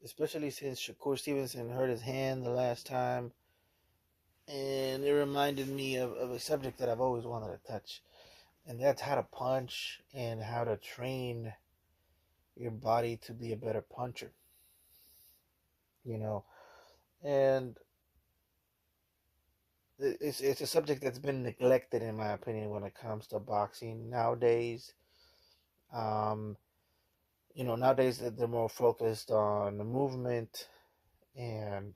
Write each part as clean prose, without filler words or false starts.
especially since Shakur Stevenson hurt his hand the last time, and it reminded me of a subject that I've always wanted to touch, and that's how to punch and how to train your body to be a better puncher. You know, and it's a subject that's been neglected in my opinion when it comes to boxing nowadays. Um, nowadays they're more focused on the movement and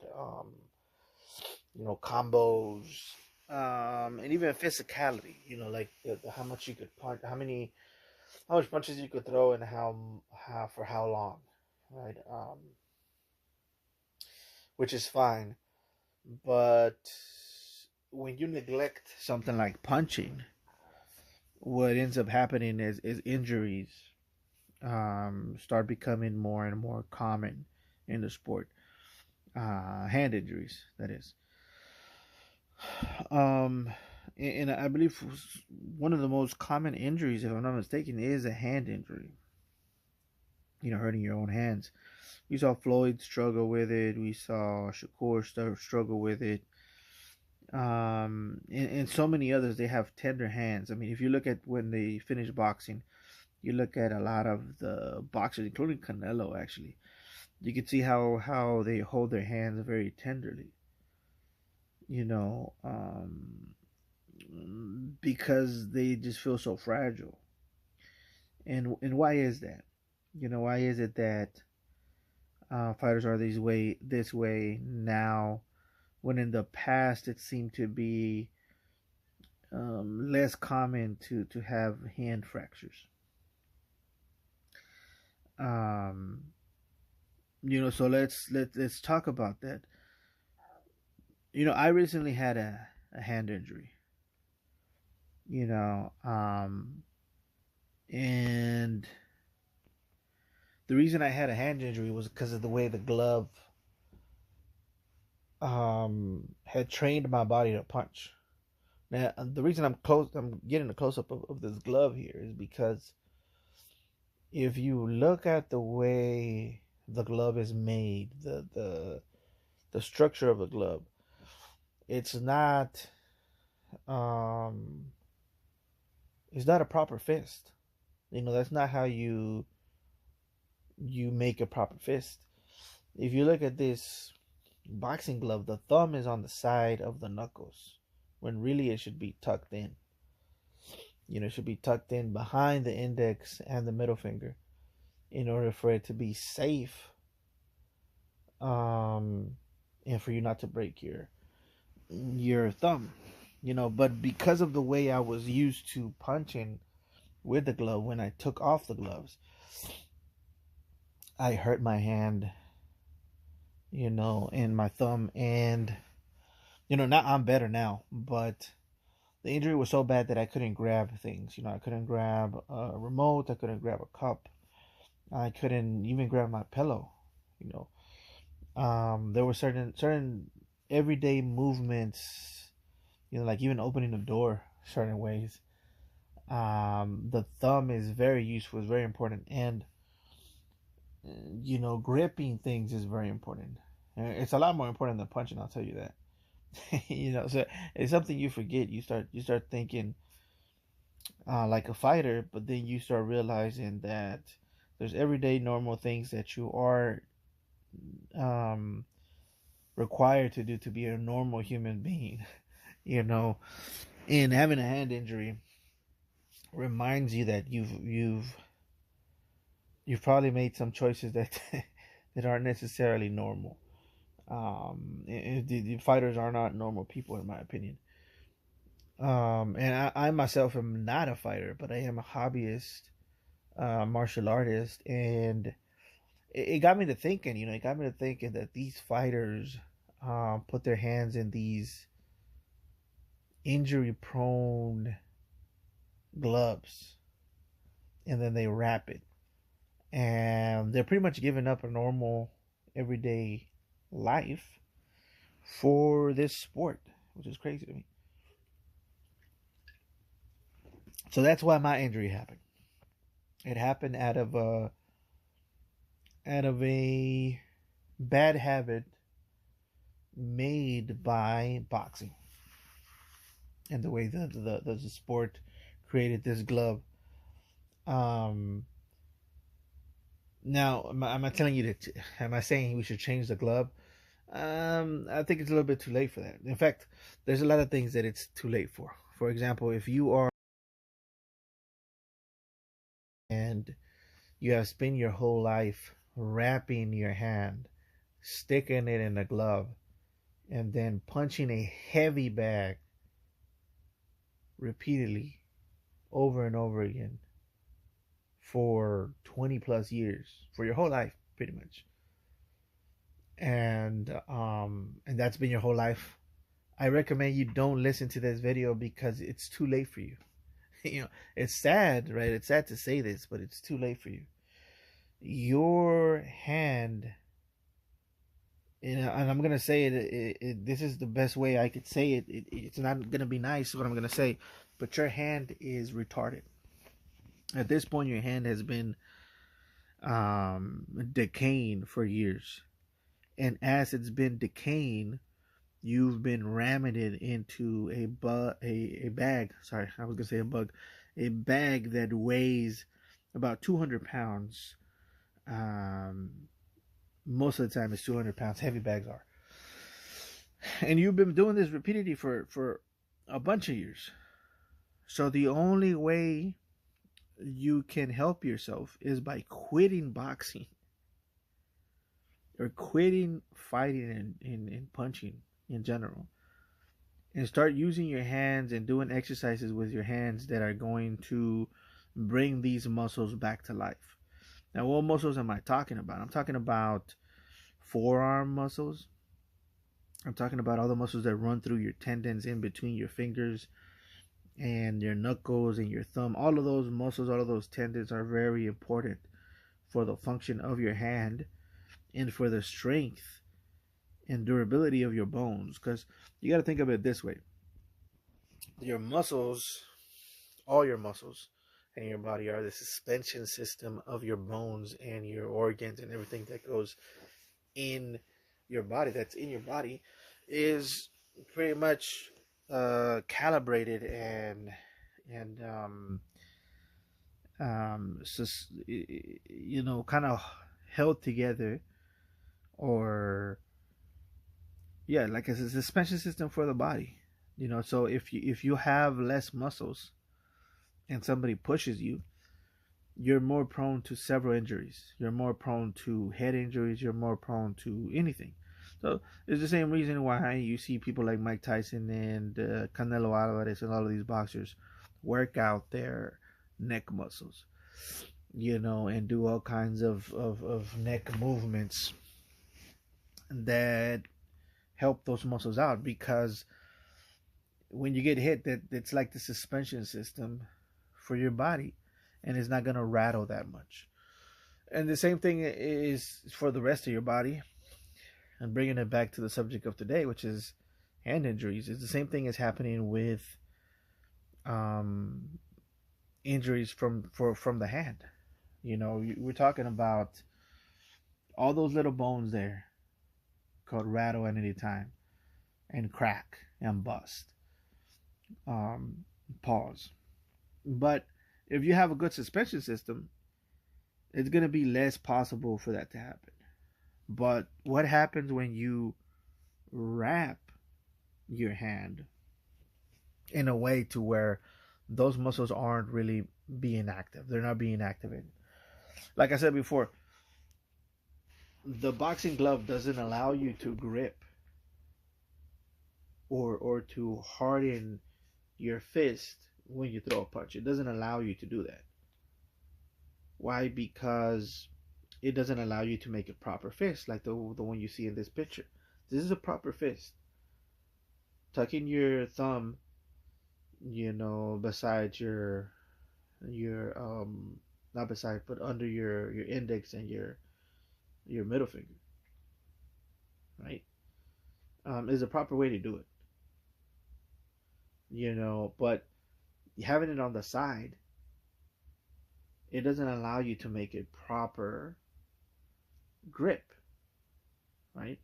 combos, and even physicality. Like how much you could punch, how much punches you could throw, and how for how long, right? Which is fine, but when you neglect something like punching, what ends up happening is injuries start becoming more and more common in the sport. Hand injuries, that is. Um, and I believe one of the most common injuries, if I'm not mistaken, is a hand injury. Hurting your own hands. We saw Floyd struggle with it. We saw Shakur struggle with it. And so many others, they have tender hands. I mean, if you look at when they finish boxing, you look at a lot of the boxers, including Canelo, actually, you can see how they hold their hands very tenderly. You know, because they just feel so fragile. And why is that? Why is it that fighters are this way now, when in the past it seemed to be less common to have hand fractures? Um, so let's talk about that. I recently had a hand injury. You know, and the reason I had a hand injury was because of the way the glove had trained my body to punch. Now, the reason I'm getting a close up of this glove here is because if you look at the way the glove is made, the structure of the glove, it's not um it's not a proper fist. That's not how you make a proper fist. If you look at this boxing glove, the thumb is on the side of the knuckles when really it should be tucked in. It should be tucked in behind the index and the middle finger in order for it to be safe, um, and for you not to break your thumb. But because of the way I was used to punching with the glove, when I took off the gloves, I hurt my hand, and my thumb, and now I'm better now, but the injury was so bad that I couldn't grab things. I couldn't grab a remote, I couldn't grab a cup, I couldn't even grab my pillow. You there were certain everyday movements, like even opening the door certain ways. The thumb is very useful, it's very important, and gripping things is very important. It's a lot more important than punching, I'll tell you that. So it's something you forget. You start thinking like a fighter, but then you start realizing that there's everyday normal things that you are um, required to do to be a normal human being. you know, and having a hand injury reminds you that you've probably made some choices that that aren't necessarily normal. The fighters are not normal people, in my opinion. And I myself am not a fighter, but I am a hobbyist martial artist, and it got me to thinking. It got me to thinking that these fighters put their hands in these injury-prone gloves, and then they wrap it, and they're pretty much giving up a normal, everyday life for this sport, which is crazy to me. So that's why my injury happened. It happened out of a bad habit made by boxing and the way the sport created this glove. Um, Now, am I telling you that? Am I saying we should change the glove? I think it's a little bit too late for that. In fact, there's a lot of things that it's too late for. For example, if you are and you have spent your whole life wrapping your hand, sticking it in a glove, and then punching a heavy bag repeatedly over and over again for 20 plus years, for your whole life, pretty much, and that's been your whole life, I recommend you don't listen to this video because it's too late for you. You know, it's sad, right? It's sad to say this, but it's too late for you. Your hand, and I'm gonna say this is the best way I could say it. It's not gonna be nice what I'm gonna say, but your hand is retarded. At this point, your hand has been decaying for years, and as it's been decaying, you've been ramming it into a bag. Sorry, I was gonna say a bug. A bag that weighs about 200 pounds. Um, Most of the time, it's 200 pounds. Heavy bags are, and you've been doing this repeatedly for a bunch of years. So the only way you can help yourself is by quitting boxing or quitting fighting and punching in general, and start using your hands and doing exercises with your hands that are going to bring these muscles back to life. Now, what muscles am I talking about? I'm talking about forearm muscles. I'm talking about all the muscles that run through your tendons in between your fingers and your knuckles and your thumb. All of those muscles, all of those tendons are very important for the function of your hand and for the strength and durability of your bones. Because you got to think of it this way: your muscles, all your muscles in your body are the suspension system of your bones and your organs, and everything that goes in your body, that's in your body, is pretty much calibrated and kind of held together, or yeah, like a suspension system for the body. So if you have less muscles and somebody pushes you, you're more prone to several injuries. You're more prone to head injuries. You're more prone to anything. So it's the same reason why you see people like Mike Tyson and Canelo Alvarez and all of these boxers work out their neck muscles, and do all kinds of neck movements that help those muscles out, because when you get hit, it's like the suspension system for your body, and it's not going to rattle that much. And the same thing is for the rest of your body. And bringing it back to the subject of today, which is hand injuries, it's the same thing is happening with um, injuries from the hand. We're talking about all those little bones there could rattle at any time and crack and bust. Um, Pause. But if you have a good suspension system, it's going to be less possible for that to happen. But what happens when you wrap your hand in a way to where those muscles aren't really being active? They're not being activated. Like I said before, the boxing glove doesn't allow you to grip or to harden your fist when you throw a punch. It doesn't allow you to do that. Why? Because it doesn't allow you to make a proper fist like the one you see in this picture. This is a proper fist. Tucking your thumb, beside your not beside, but under your index and your middle finger, right? Is a proper way to do it. But having it on the side, it doesn't allow you to make a proper grip. right?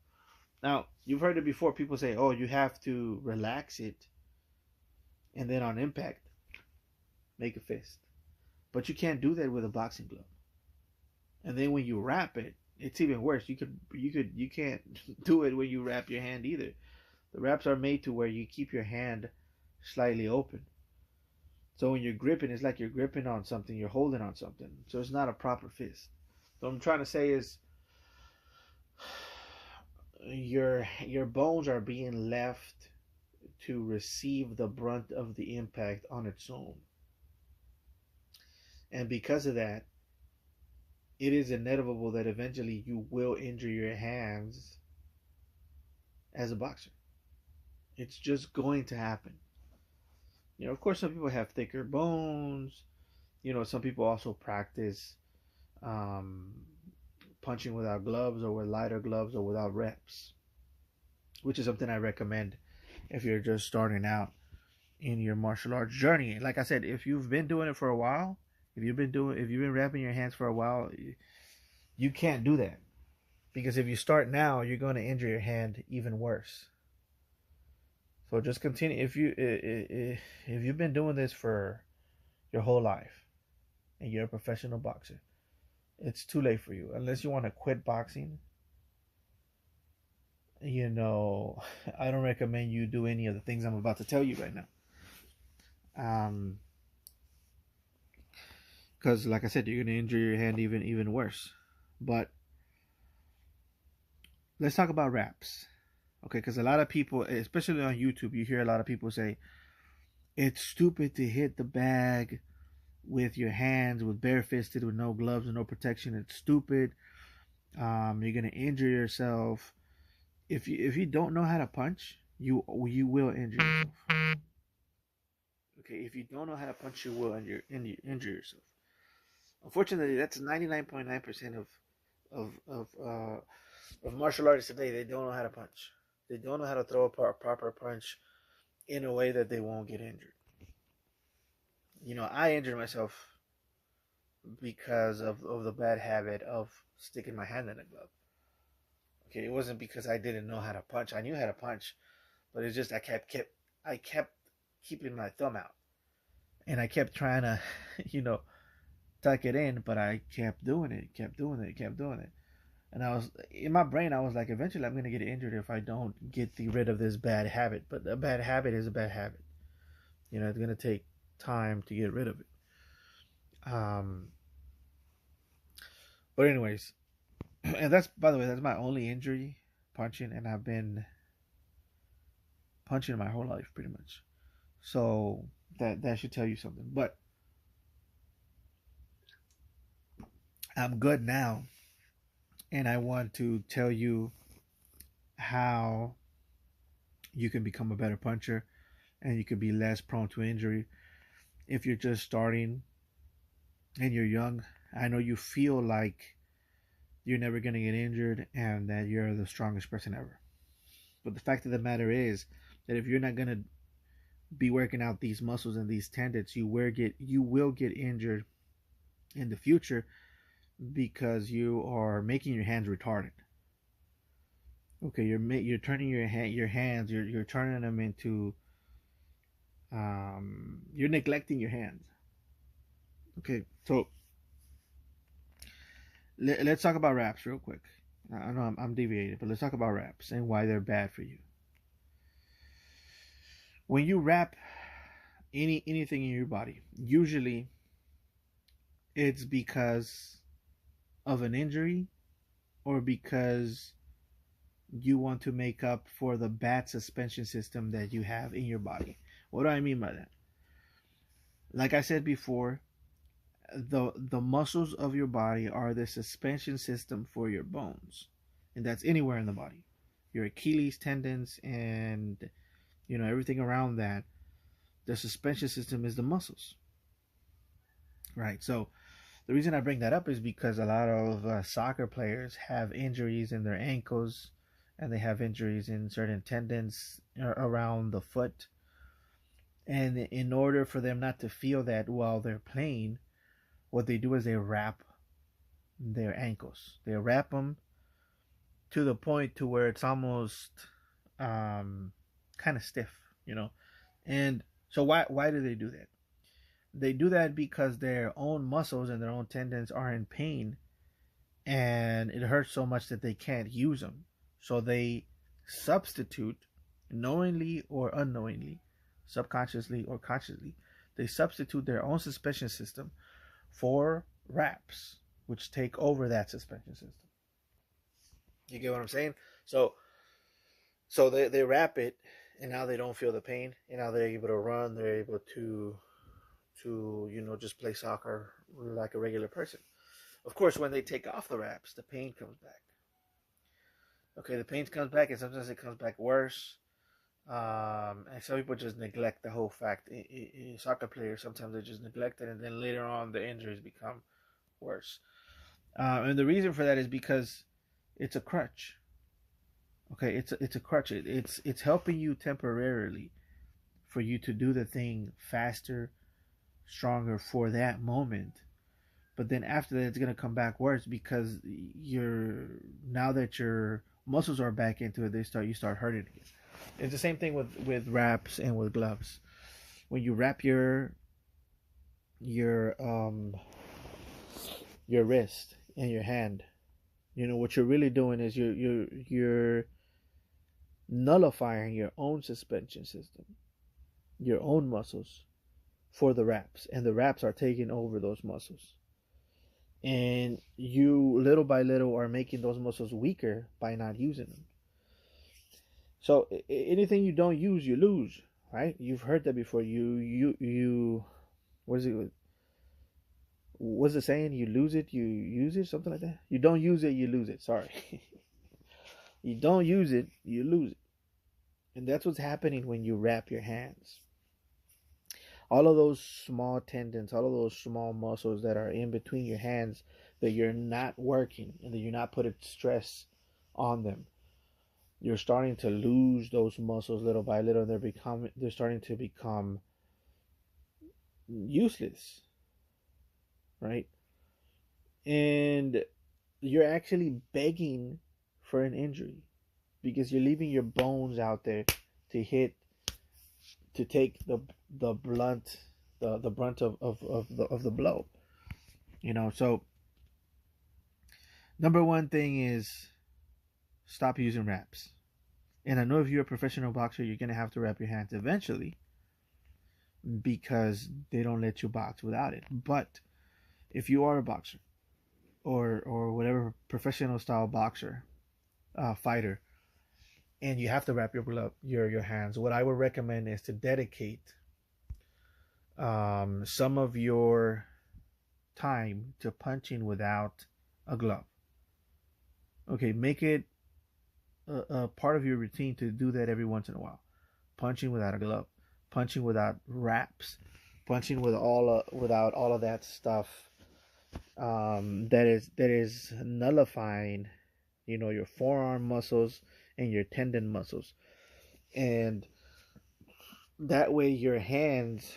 Now, you've heard it before. People say, oh, you have to relax it and then on impact, make a fist. But you can't do that with a boxing glove. And then when you wrap it, it's even worse. You can't do it when you wrap your hand either. The wraps are made to where you keep your hand slightly open. So when you're gripping, it's like you're gripping on something, you're holding on something. So it's not a proper fist. So what I'm trying to say is your bones are being left to receive the brunt of the impact on its own. And because of that, it is inevitable that eventually you will injure your hands as a boxer. It's just going to happen. Of course, some people have thicker bones. Some people also practice um, punching without gloves or with lighter gloves or without reps, which is something I recommend if you're just starting out in your martial arts journey. Like I said, if you've been doing it for a while, if you've been wrapping your hands for a while, you can't do that, because if you start now, you're going to injure your hand even worse. So just continue. If you've been doing this for your whole life and you're a professional boxer, it's too late for you. Unless you want to quit boxing, I don't recommend you do any of the things I'm about to tell you right now. Because like I said, you're going to injure your hand even worse. But let's talk about wraps. Okay, because a lot of people, especially on YouTube, you hear a lot of people say, it's stupid to hit the bag with your hands, with barefisted, with no gloves and no protection. It's stupid. You're gonna injure yourself. If you don't know how to punch, you will injure yourself. Okay, if you don't know how to punch, you will injure yourself. Unfortunately, that's 99.9% of martial artists today. They don't know how to punch. They don't know how to throw a proper punch in a way that they won't get injured. I injured myself because of the bad habit of sticking my hand in a glove. Okay, it wasn't because I didn't know how to punch. I knew how to punch, but it's just I kept keeping my thumb out, and I kept trying to, tuck it in, but I kept doing it. And I was in my brain. I was like, eventually, I'm gonna get injured if I don't get rid of this bad habit. But a bad habit is a bad habit. It's gonna take time to get rid of it. But anyways, and by the way, that's my only injury, punching, and I've been punching my whole life pretty much. So that should tell you something. But I'm good now, and I want to tell you how you can become a better puncher and you can be less prone to injury if you're just starting and you're young. I know you feel like you're never going to get injured and that you're the strongest person ever. But the fact of the matter is that if you're not going to be working out these muscles and these tendons, you will get injured in the future, because you are making your hands retarded. Okay, you're turning your hands, you're turning them into you're neglecting your hands. Okay, so let's talk about wraps real quick. I know I'm deviated, but let's talk about wraps and why they're bad for you. When you wrap anything in your body, usually it's because of an injury or because you want to make up for the bad suspension system that you have in your body. What do I mean by that? Like I said before, the muscles of your body are the suspension system for your bones, and that's anywhere in the body. Your Achilles tendons and everything around that. The suspension system is the muscles, right? So the reason I bring that up is because a lot of soccer players have injuries in their ankles, and they have injuries in certain tendons around the foot. And in order for them not to feel that while they're playing, what they do is they wrap their ankles. They wrap them to the point to where it's almost kind of stiff, And so why do they do that? They do that because their own muscles and their own tendons are in pain, and it hurts so much that they can't use them. So they substitute, knowingly or unknowingly, subconsciously or consciously, they substitute their own suspension system for wraps, which take over that suspension system. You get what I'm saying? So they wrap it, and now they don't feel the pain, and now they're able to run. They're able to just play soccer like a regular person. Of course, when they take off the wraps, the pain comes back. Okay, the pain comes back, and sometimes it comes back worse. And some people just neglect the whole fact. Soccer players, sometimes they just neglect it, and then later on the injuries become worse. And the reason for that is because it's a crutch. Okay, it's a crutch. It's helping you temporarily for you to do the thing faster, stronger for that moment. But then after that, it's gonna come back worse because now that your muscles are back into it, you start hurting again. It's the same thing with wraps and with gloves. When you wrap your wrist and your hand, what you're really doing is you're nullifying your own suspension system, your own muscles for the wraps, and the wraps are taking over those muscles. And you little by little are making those muscles weaker by not using them. So anything you don't use, you lose, right? You've heard that before. You what is it? What's the saying? You lose it, you use it, something like that. You don't use it, you lose it. Sorry. You don't use it, you lose it. And that's what's happening when you wrap your hands. All of those small tendons, all of those small muscles that are in between your hands that you're not working and that you're not putting stress on them, you're starting to lose those muscles little by little. They're starting to become useless, right? And you're actually begging for an injury because you're leaving your bones out there to take the brunt of the blow. So number one thing is stop using wraps. And I know if you're a professional boxer, you're gonna have to wrap your hands eventually because they don't let you box without it. But if you are a boxer or whatever professional style boxer, fighter, and you have to wrap your hands, what I would recommend is to dedicate some of your time to punching without a glove. Okay, make it a part of your routine to do that every once in a while. Punching without a glove, punching without wraps, punching without all of that stuff that is nullifying, your forearm muscles and your tendon muscles, and that way your hands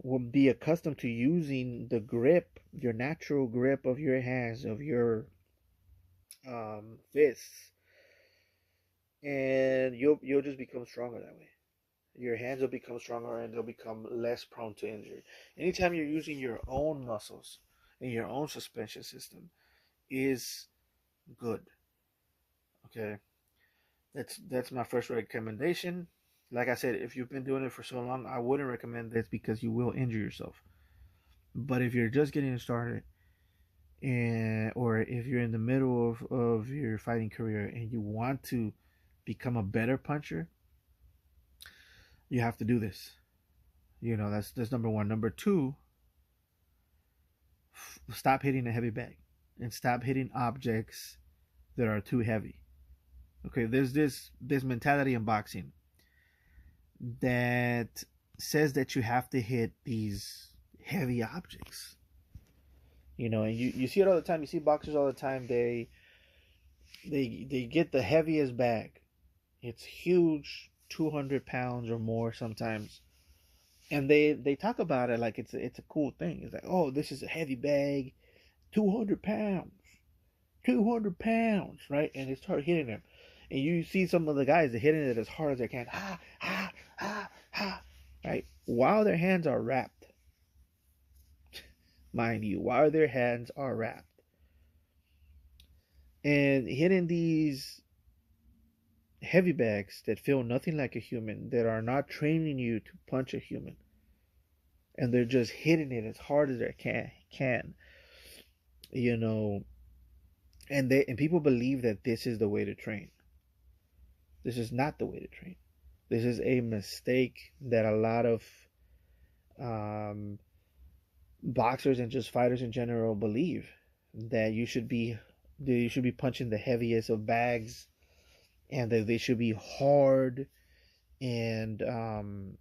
will be accustomed to using the grip, your natural grip of your hands, of your fists, and you'll just become stronger that way. Your hands will become stronger and they'll become less prone to injury. Anytime you're using your own muscles and your own suspension system is good. Okay, that's my first recommendation. Like I said, if you've been doing it for so long, I wouldn't recommend this because you will injure yourself. But if you're just getting started, or if you're in the middle of your fighting career and you want to become a better puncher, you have to do this. That's number one. Number two, stop hitting a heavy bag and stop hitting objects that are too heavy. Okay, there's this mentality in boxing that says that you have to hit these heavy objects. And you see it all the time. You see boxers all the time. They get the heaviest bag. It's huge, 200 pounds or more sometimes. And they talk about it like it's a cool thing. It's like, oh, this is a heavy bag, 200 pounds. 200 pounds, right? And they start hitting him. And you see some of the guys that hitting it as hard as they can. Ha, ha, ha, ha, right? While their hands are wrapped, mind you, while their hands are wrapped. And hitting these heavy bags that feel nothing like a human, that are not training you to punch a human. And they're just hitting it as hard as they can. You know, and people believe that this is the way to train. This is not the way to train. This is a mistake that a lot of um, boxers and just fighters in general believe, that you should be punching the heaviest of bags, and that they should be hard. And I'm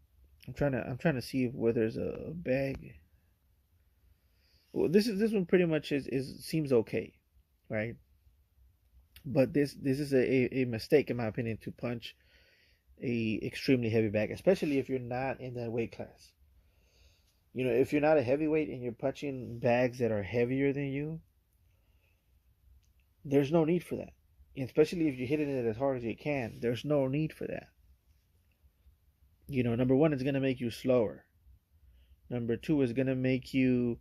trying to see where there's a bag. Well, this one pretty much is seems okay, right? But this is a mistake in my opinion, to punch a extremely heavy bag, especially if you're not in that weight class. You know, if you're not a heavyweight and you're punching bags that are heavier than you, there's no need for that. Especially if you're hitting it as hard as you can, there's no need for that. You know, number one, it's gonna make you slower. Number two, is gonna make you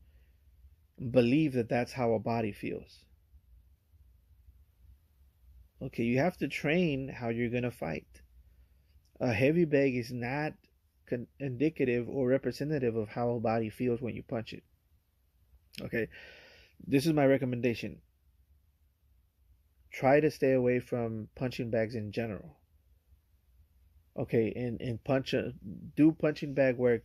believe that that's how a body feels. Okay, you have to train how you're gonna fight. A heavy bag is not indicative or representative of how a body feels when you punch it. Okay, this is my recommendation. Try to stay away from punching bags in general. Okay, and do punching bag work.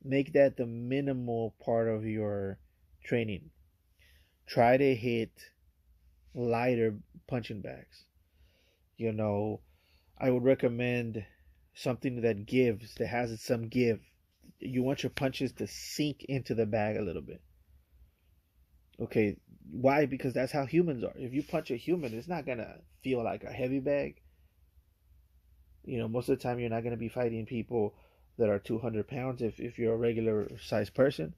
Make that the minimal part of your training. Try to hit lighter punching bags. You know, I would recommend something that gives, that has some give. You want your punches to sink into the bag a little bit. Okay, why? Because that's how humans are. If you punch a human, it's not gonna feel like a heavy bag. You know, most of the time you're not gonna be fighting people that are 200 pounds if you're a regular sized person.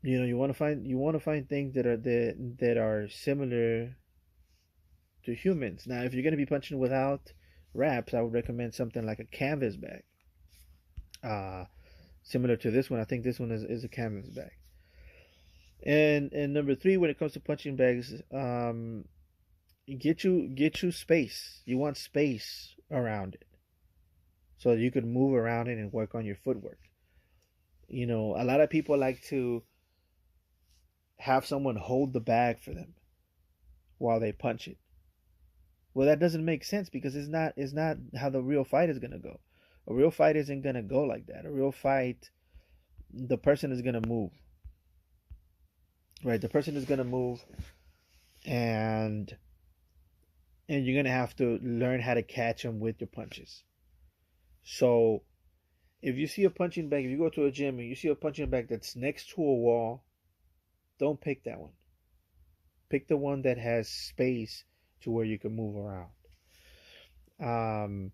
You know, you want to find things that are similar to humans. Now, if you're gonna be punching without wraps, I would recommend something like a canvas bag. Uh, Similar to this one, I think this one is a canvas bag. And number three, when it comes to punching bags, get you space. You want space around it, so you could move around it and work on your footwork. You know, a lot of people like to have someone hold the bag for them while they punch it. Well, that doesn't make sense, because it's not how the real fight is gonna go. A real fight isn't gonna go like that. A real fight, the person is gonna move. Right? The person is gonna move, and you're gonna have to learn how to catch them with your punches. So if you see a punching bag, if you go to a gym and you see a punching bag that's next to a wall, don't pick that one. Pick the one that has space to where you can move around. Um,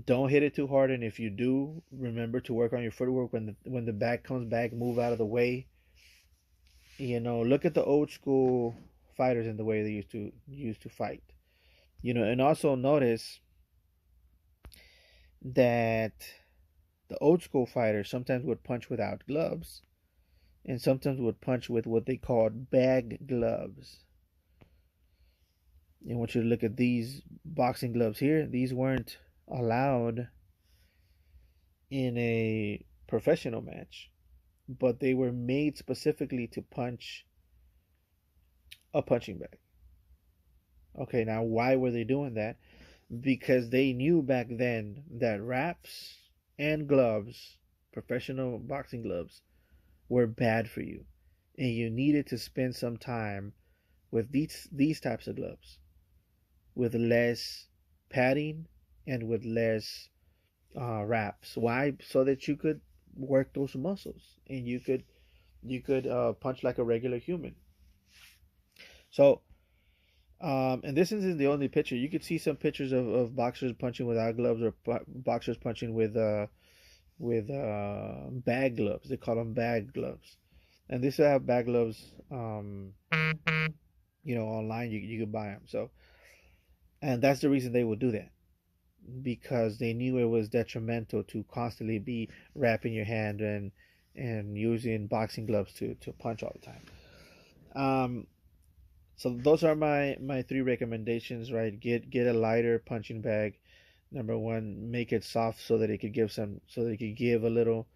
don't hit it too hard, and if you do, remember to work on your footwork. When the bag comes back, move out of the way. You know, look at the old school fighters and the way they used to fight. You know, and also notice that the old school fighters sometimes would punch without gloves, and sometimes would punch with what they called bag gloves. And I want you to look at these boxing gloves here. These weren't allowed in a professional match, but they were made specifically to punch a punching bag. Okay, now why were they doing that? Because they knew back then that wraps and gloves, professional boxing gloves, were bad for you, and you needed to spend some time with these types of gloves, with less padding and with less wraps. Why? So that you could work those muscles, and you could punch like a regular human. So, and this isn't the only picture. You could see some pictures of boxers punching without gloves, or boxers punching with bag gloves. They call them bag gloves. and they still have bag gloves. Online you could buy them. So, and that's the reason they would do that, because they knew it was detrimental to constantly be wrapping your hand and using boxing gloves to punch all the time. So those are my three recommendations. Right, get a lighter punching bag. Number one, make it soft so that it could give a little.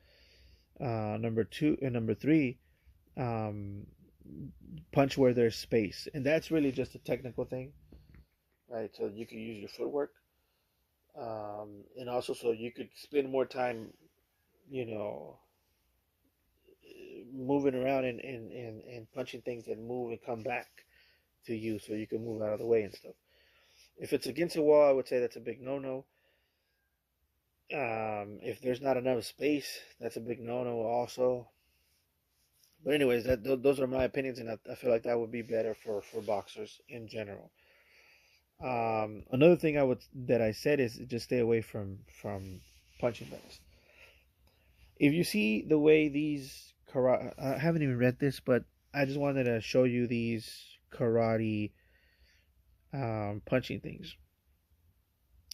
Number two and number three, um, punch where there's space, and that's really just a technical thing, right? So you can use your footwork, and also so you could spend more time, you know, moving around and punching things that move and come back to you, so you can move out of the way and stuff. If it's against a wall, I would say that's a big no-no. If there's not enough space, that's a big no-no also. But anyways, those are my opinions, and I feel like that would be better for boxers in general. Another thing I said is just stay away from punching bags. If you see the way these karate, I haven't even read this, but I just wanted to show you these karate punching things.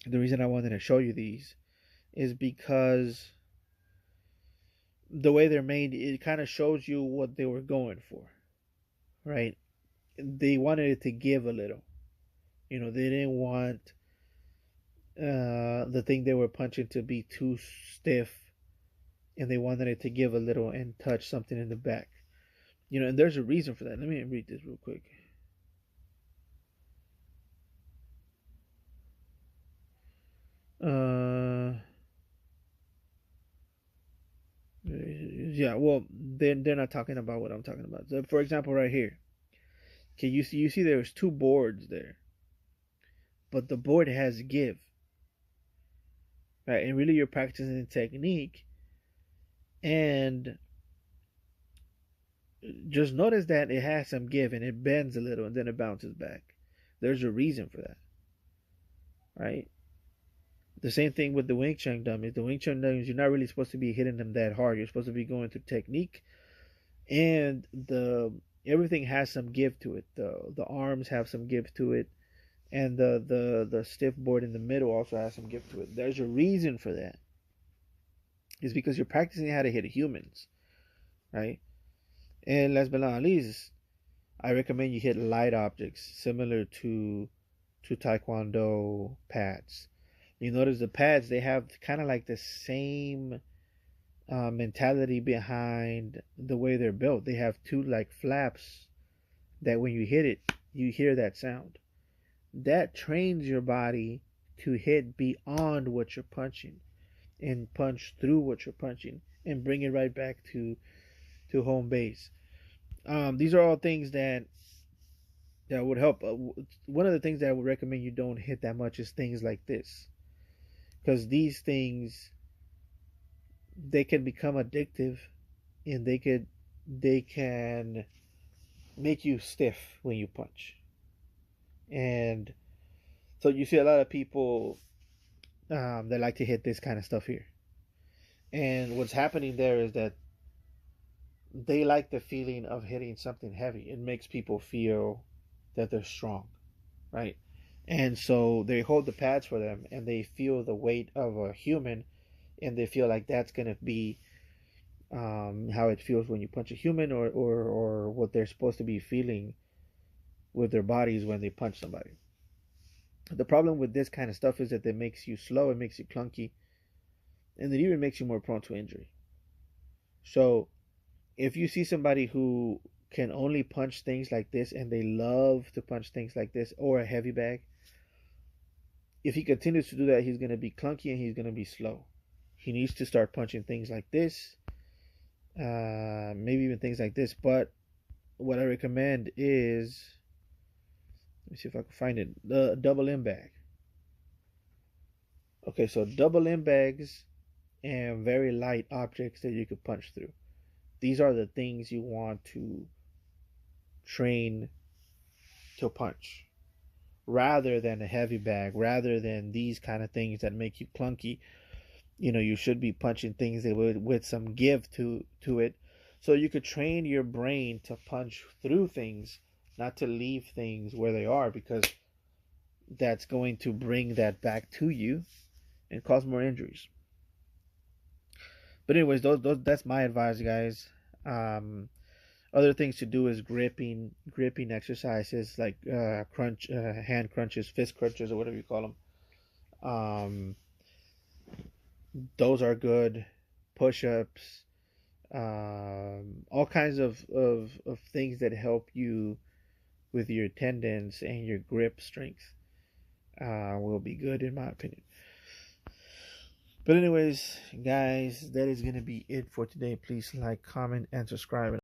The reason I wanted to show you these is because the way they're made, it kind of shows you what they were going for, right? They wanted it to give a little. They didn't want the thing they were punching to be too stiff, and they wanted it to give a little and touch something in the back. And there's a reason for that. Let me read this real quick. Yeah, well, they're not talking about what I'm talking about. So, for example, right here, okay, you see there's two boards there, but the board has give, right? And really, you're practicing technique, and just notice that it has some give and it bends a little and then it bounces back. There's a reason for that, right? The same thing with the Wing Chun dummies. The Wing Chun dummies, you're not really supposed to be hitting them that hard. You're supposed to be going through technique, and the everything has some give to it. The arms have some give to it, and the stiff board in the middle also has some give to it. There's a reason for that. It's because you're practicing how to hit humans, right? And last but not least, I recommend you hit light objects similar to Taekwondo pads. You notice the pads, they have kind of like the same mentality behind the way they're built. They have two like flaps that when you hit it, you hear that sound. That trains your body to hit beyond what you're punching and punch through what you're punching and bring it right back to home base. These are all things that would help. One of the things that I would recommend you don't hit that much is things like this, because these things, they can become addictive, and they can make you stiff when you punch. And so you see a lot of people that like to hit this kind of stuff here, and what's happening there is that they like the feeling of hitting something heavy. It makes people feel that they're strong, right? And so they hold the pads for them and they feel the weight of a human, and they feel like that's going to be how it feels when you punch a human, or what they're supposed to be feeling with their bodies when they punch somebody. The problem with this kind of stuff is that it makes you slow, it makes you clunky, and it even makes you more prone to injury. So if you see somebody who can only punch things like this and they love to punch things like this or a heavy bag, if he continues to do that, he's going to be clunky and he's going to be slow. He needs to start punching things like this, maybe even things like this. But what I recommend is, let me see if I can find it, the double M bag. Okay, so double M bags and very light objects that you could punch through. These are the things you want to train to punch, rather than a heavy bag, rather than these kind of things that make you clunky. You should be punching things that with some give to it, So you could train your brain to punch through things, not to leave things where they are, because that's going to bring that back to you and cause more injuries. But anyways, those that's my advice, guys. Um, Other things to do is gripping exercises like hand crunches, fist crunches, or whatever you call them. Um, those are good. Push-ups, all kinds of things that help you with your tendons and your grip strength will be good in my opinion. But anyways, guys, that is gonna be it for today. Please like, comment, and subscribe.